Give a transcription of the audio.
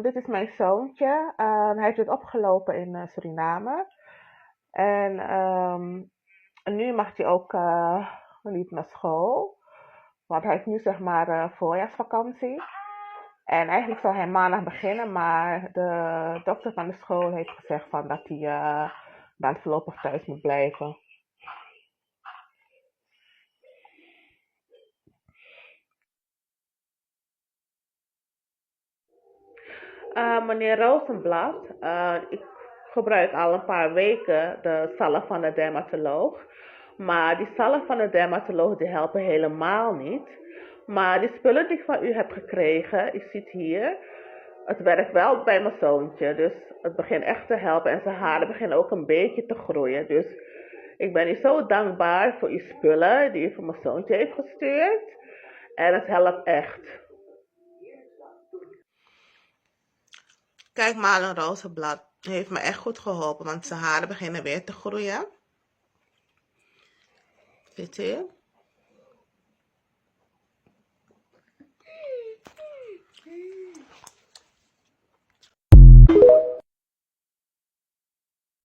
Dit is mijn zoontje. Hij heeft dit opgelopen in Suriname. En nu mag hij ook niet naar school. Want hij heeft nu zeg maar voorjaarsvakantie. En eigenlijk zou hij maandag beginnen, maar de dokter van de school heeft gezegd van dat hij dan voorlopig thuis moet blijven. Meneer Rozenblad, ik gebruik al een paar weken de zalf van de dermatoloog. Maar die zalf van de dermatoloog die helpen helemaal niet. Maar die spullen die ik van u heb gekregen, u ziet hier, het werkt wel bij mijn zoontje. Dus het begint echt te helpen en zijn haren beginnen ook een beetje te groeien. Dus ik ben u zo dankbaar voor uw spullen die u voor mijn zoontje heeft gestuurd. En het helpt echt. Kijk, Malen Rozenblad heeft me echt goed geholpen, want zijn haren beginnen weer te groeien. Ziet u?